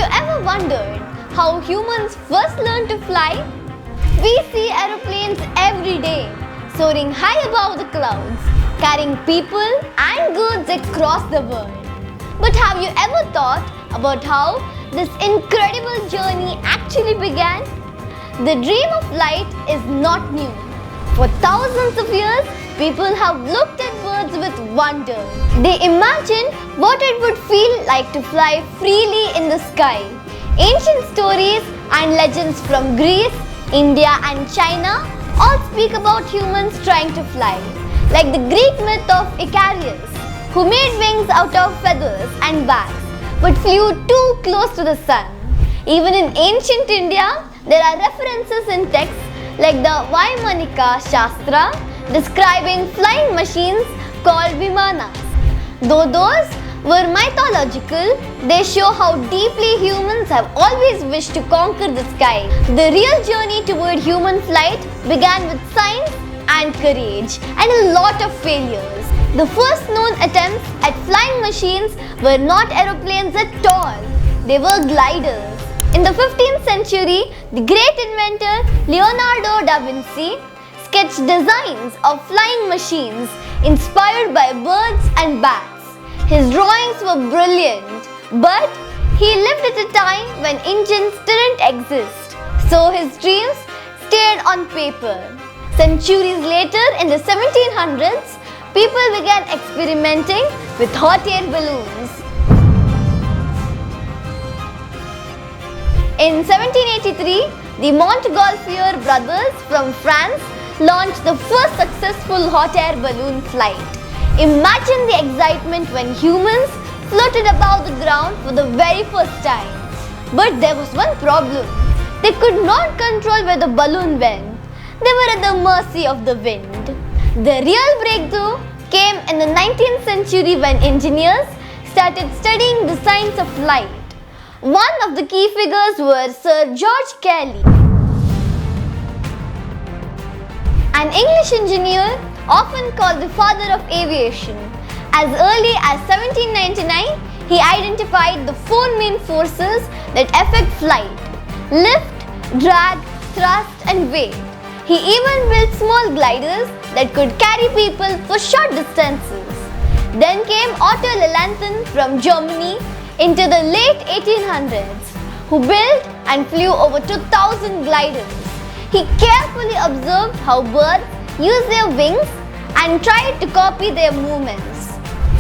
you ever wondered how humans first learned to fly? We see aeroplanes every day, soaring high above the clouds, carrying people and goods across the world. But have you ever thought about how this incredible journey actually began? The dream of flight is not new. For thousands of years, people have looked at birds with wonder. They imagined what it would feel like to fly freely in the sky. Ancient stories and legends from Greece, India and China all speak about humans trying to fly. Like the Greek myth of Icarus, who made wings out of feathers and bags but flew too close to the sun. Even in ancient India, there are references in texts like the Vaimanika Shastra describing flying machines called Vimanas. Though those were mythological, they show how deeply humans have always wished to conquer the sky. The real journey toward human flight began with science and courage and a lot of failures. The first known attempts at flying machines were not aeroplanes at all. They were gliders. In the 15th century, the great inventor Leonardo da Vinci sketched designs of flying machines inspired by birds and bats. His drawings were brilliant, but he lived at a time when engines didn't exist, so his dreams stayed on paper. Centuries later, in the 1700s, people began experimenting with hot air balloons. In 1783, the Montgolfier brothers from France launched the first successful hot air balloon flight. Imagine the excitement when humans floated above the ground for the very first time. But there was one problem. They could not control where the balloon went. They were at the mercy of the wind. The real breakthrough came in the 19th century when engineers started studying the science of flight. One of the key figures was Sir George Cayley, an English engineer often called the father of aviation. As early as 1799, he identified the four main forces that affect flight: lift, drag, thrust and weight. He even built small gliders that could carry people for short distances. Then came Otto Lilienthal from Germany into the late 1800s, who built and flew over 2,000 gliders. He carefully observed how birds use their wings and tried to copy their movements.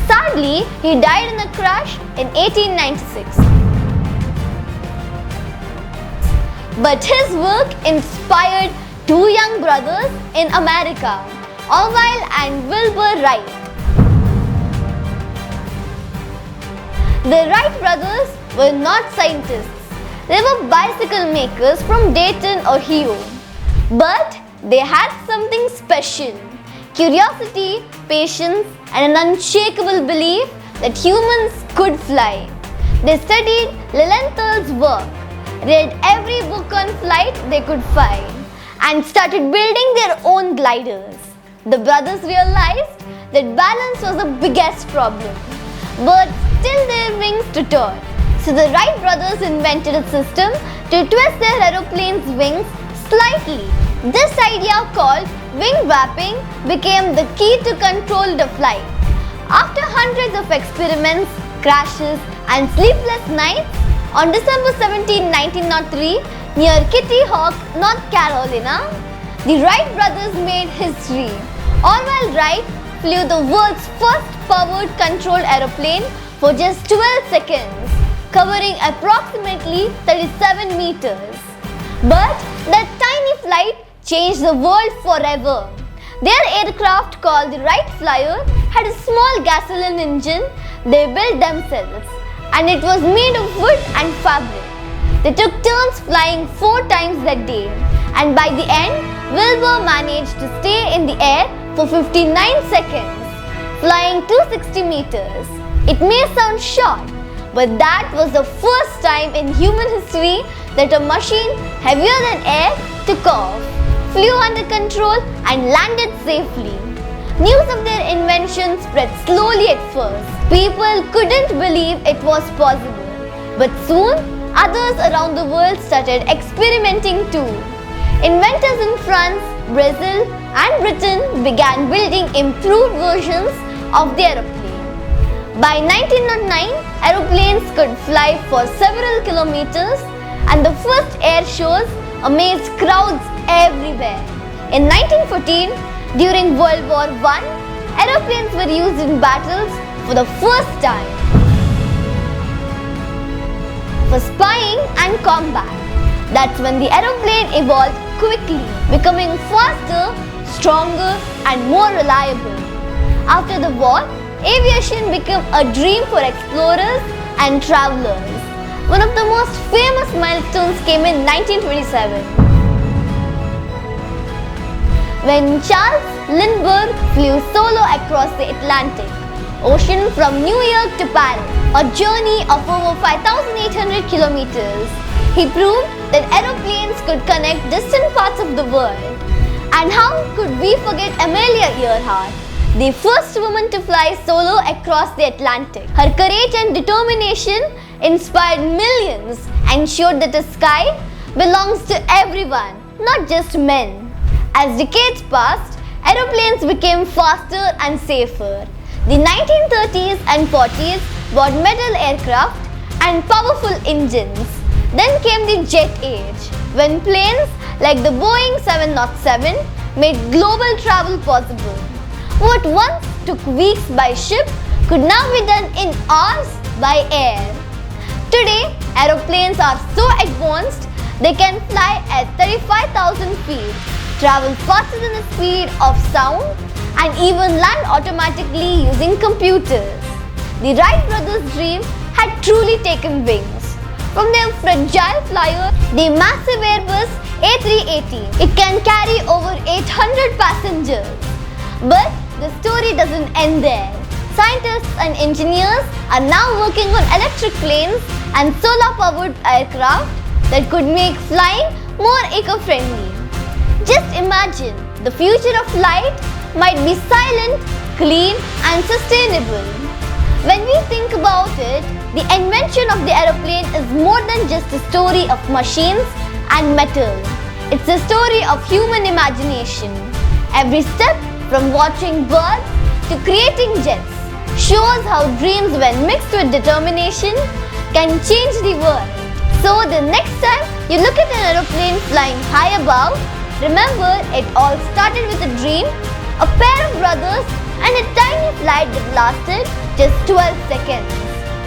Sadly, he died in a crash in 1896. But his work inspired two young brothers in America, Orville and Wilbur Wright. The Wright brothers were not scientists. They were bicycle makers from Dayton, Ohio. But they had something special: curiosity, patience, and an unshakable belief that humans could fly. They studied Lilienthal's work, read every book on flight they could find, and started building their own gliders. The brothers realized that balance was the biggest problem. Birds still their wings to turn. So the Wright brothers invented a system to twist their aeroplane's wings slightly. This idea, called wing wrapping, became the key to control the flight. After hundreds of experiments, crashes and sleepless nights, on December 17, 1903, near Kitty Hawk, North Carolina, the Wright brothers made history. Orville Wright flew the world's first powered controlled aeroplane for just 12 seconds, covering approximately 37 meters. But that tiny flight changed the world forever. Their aircraft, called the Wright Flyer, had a small gasoline engine they built themselves, and it was made of wood and fabric. They took turns flying 4 times that day, and by the end, Wilbur managed to stay in the air for 59 seconds, flying 260 meters. It may sound short, but that was the first time in human history that a machine heavier than air took off, flew under control and landed safely. News of their invention spread slowly at first. People couldn't believe it was possible. But soon, Others around the world started experimenting too. Inventors in France, Brazil, and Britain began building improved versions of the aeroplane. By 1909, aeroplanes could fly for several kilometers, and the first air shows amazed crowds everywhere. In 1914, during World War I, aeroplanes were used in battles for the first time. For spying and combat, that's when the aeroplane evolved quickly, becoming faster, stronger, and more reliable. After the war, aviation became a dream for explorers and travelers. One of the most famous milestones came in 1927, when Charles Lindbergh flew solo across the Atlantic Ocean from New York to Paris, a journey of over 5,800 kilometers. He proved that aeroplanes could connect distant parts of the world. And how could we forget Amelia Earhart, the first woman to fly solo across the Atlantic? Her courage and determination inspired millions and showed that the sky belongs to everyone, not just men. As decades passed, aeroplanes became faster and safer. The 1930s and 40s brought metal aircraft and powerful engines. Then came the jet age, when planes like the Boeing 707 made global travel possible. What once took weeks by ship could now be done in hours by air. Today, aeroplanes are so advanced they can fly at 35,000 feet, travel faster than the speed of sound, and even land automatically using computers. The Wright brothers' dream had truly taken wings. From their fragile flyer, the massive Airbus A380, it can carry over 800 passengers. But the story doesn't end there. Scientists and engineers are now working on electric planes and solar-powered aircraft that could make flying more eco-friendly. Just imagine, the future of flight might be silent, clean, and sustainable. When we think about it, the invention of the aeroplane is more than just a story of machines and metal. It's a story of human imagination. Every step, from watching birds to creating jets, shows how dreams, when mixed with determination, can change the world. So the next time you look at an aeroplane flying high above, remember it all started with a dream, a pair of brothers, and a tiny flight that lasted just 12 seconds.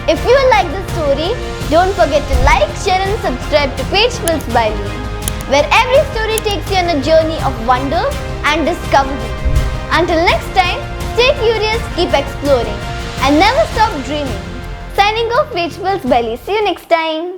If you like this story, don't forget to like, share and subscribe to Page Splits by Lee, where every story takes you on a journey of wonder and discovery. Until next time, stay curious, keep exploring, and never stop dreaming. Signing off, Page Splits by Lee. See you next time.